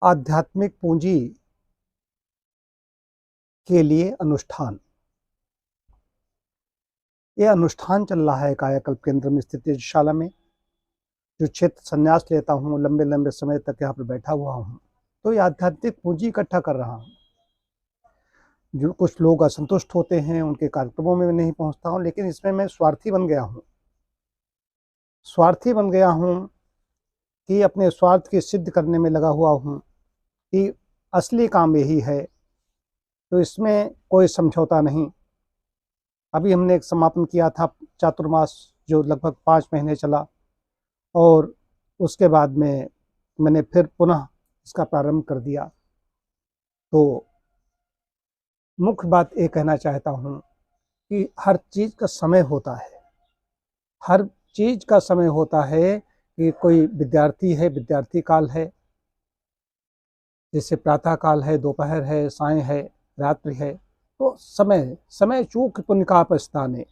आध्यात्मिक पूंजी के लिए अनुष्ठान। ये अनुष्ठान चल रहा है कायाकल्प केंद्र में स्थित यज्ञशाला में। जो क्षेत्र संन्यास लेता हूँ, लंबे लंबे समय तक यहाँ पर बैठा हुआ हूँ, तो ये आध्यात्मिक पूंजी इकट्ठा कर रहा हूँ। जो कुछ लोग असंतुष्ट होते हैं, उनके कार्यक्रमों में नहीं पहुँचता हूँ, लेकिन इसमें मैं स्वार्थी बन गया हूँ। स्वार्थी बन गया हूँ कि अपने स्वार्थ की सिद्ध करने में लगा हुआ हूँ कि असली काम यही है, तो इसमें कोई समझौता नहीं। अभी हमने एक समापन किया था चातुर्मास, जो लगभग 5 महीने चला, और उसके बाद में मैंने फिर पुनः इसका प्रारंभ कर दिया। तो मुख्य बात ये कहना चाहता हूँ कि हर चीज़ का समय होता है। हर चीज़ का समय होता है कि कोई विद्यार्थी है, विद्यार्थी काल है, जैसे प्रातः काल है, दोपहर है, सायं है, रात्रि है। तो समय समय चूक पुण्य का स्थान है।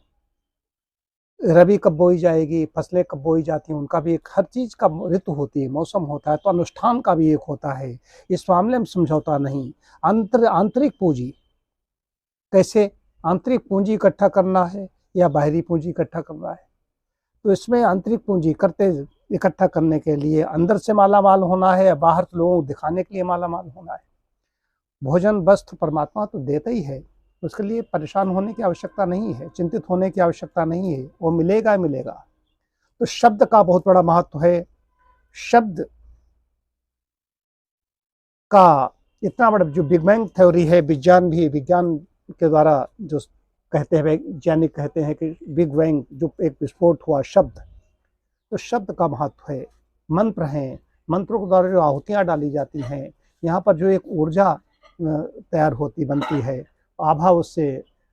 रबी कब बोई जाएगी, फसलें कब बोई जाती हैं, उनका भी एक हर चीज़ का ऋतु होती है, मौसम होता है। तो अनुष्ठान का भी एक होता है, इस मामले में समझौता नहीं। आंतरिक पूंजी कैसे, आंतरिक पूंजी इकट्ठा करना है या बाहरी पूंजी इकट्ठा करना है। तो इसमें आंतरिक पूंजी इकट्ठा करने के लिए अंदर से माला माल होना है या बाहर लोगों को दिखाने के लिए माला माल होना है। भोजन वस्त्र परमात्मा तो देता ही है, उसके लिए परेशान होने की आवश्यकता नहीं है, चिंतित होने की आवश्यकता नहीं है, वो मिलेगा मिलेगा। तो शब्द का बहुत बड़ा महत्व है। शब्द का इतना बड़ा, जो बिग बैंग थ्योरी है, विज्ञान के द्वारा जो कहते हैं, वैज्ञानिक कहते हैं कि बिग बैंग जो एक विस्फोट हुआ शब्द, तो शब्द का महत्व है। मंत्र हैं, मंत्रों के द्वारा जो आहुतियाँ डाली जाती हैं, यहाँ पर जो एक ऊर्जा तैयार बनती है, आभा उससे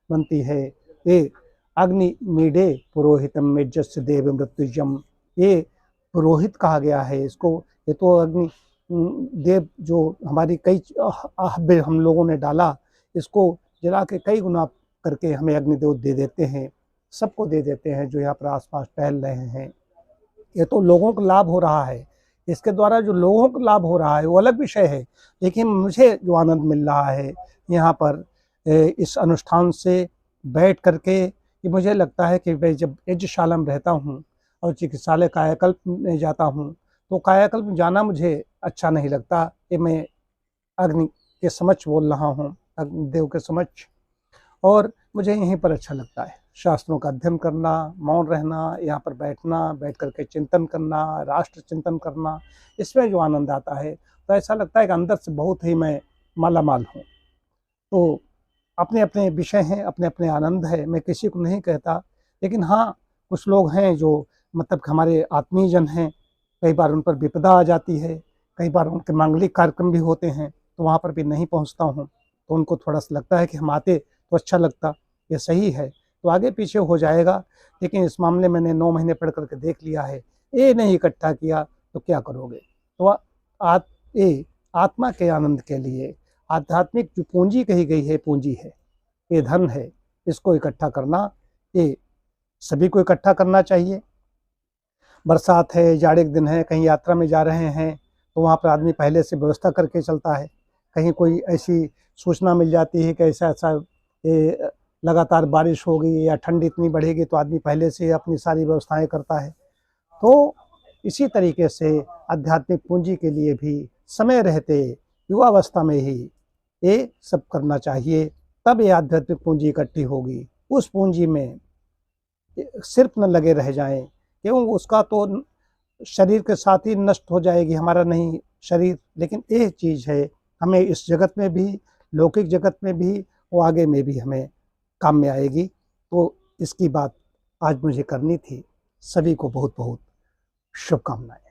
बनती है। ये अग्नि मीडे पुरोहितम मेजस्य देव मृत्युजम, ये पुरोहित कहा गया है इसको। ये तो अग्नि देव जो हमारी कई आहव्य हम लोगों ने डाला, इसको जला के कई गुना करके हमें अग्निदेव दे देते हैं, सबको दे देते हैं जो यहाँ पर आसपास टहल रहे हैं। ये तो लोगों को लाभ हो रहा है, इसके द्वारा जो लोगों को लाभ हो रहा है वो अलग विषय है, लेकिन मुझे जो आनंद मिल रहा है यहाँ पर इस अनुष्ठान से बैठ करके, कि मुझे लगता है कि मैं जब यज्ञशाला में रहता हूँ और चिकित्सालय कायाकल्प में जाता हूँ, तो कायाकल्प में जाना मुझे अच्छा नहीं लगता कि मैं अग्नि के समक्ष बोल रहा हूँ, अग्निदेव के समक्ष, और मुझे यहीं पर अच्छा लगता है। शास्त्रों का अध्ययन करना, मौन रहना, यहाँ पर बैठना, बैठ करके चिंतन करना, राष्ट्र चिंतन करना, इसमें जो आनंद आता है, तो ऐसा लगता है कि अंदर से बहुत ही मैं मालामाल हूँ। तो अपने अपने विषय हैं, अपने अपने आनंद है, मैं किसी को नहीं कहता। लेकिन हाँ, कुछ लोग हैं जो मतलब हमारे आत्मीय जन हैं, कई बार उन पर विपदा आ जाती है, कई बार उनके मांगलिक कार्यक्रम भी होते हैं, तो वहाँ पर भी नहीं पहुँचता हूँ, तो उनको थोड़ा सा लगता है कि हम आते तो अच्छा लगता। ये सही है, तो आगे पीछे हो जाएगा, लेकिन इस मामले में मैंने 9 महीने पढ़ करके देख लिया है, ये नहीं इकट्ठा किया तो क्या करोगे। तो आत्मा के आनंद के लिए आध्यात्मिक जो पूंजी कही गई है, पूंजी है, ये धन है, इसको इकट्ठा करना, ये सभी को इकट्ठा करना चाहिए। बरसात है, जाड़े के दिन है, कहीं यात्रा में जा रहे हैं, तो वहाँ पर आदमी पहले से व्यवस्था करके चलता है। कहीं कोई ऐसी सूचना मिल जाती है कि ऐसा ऐसा लगातार बारिश होगी या ठंड इतनी बढ़ेगी, तो आदमी पहले से अपनी सारी व्यवस्थाएं करता है। तो इसी तरीके से आध्यात्मिक पूंजी के लिए भी समय रहते युवावस्था में ही ये सब करना चाहिए, तब ये आध्यात्मिक पूंजी इकट्ठी होगी। उस पूंजी में सिर्फ न लगे रह जाएं, क्यों, उसका तो शरीर के साथ ही नष्ट हो जाएगी, हमारा नहीं शरीर। लेकिन ये चीज़ है, हमें इस जगत में भी, लौकिक जगत में भी, वो आगे में भी हमें काम में आएगी। तो इसकी बात आज मुझे करनी थी। सभी को बहुत बहुत शुभकामनाएं।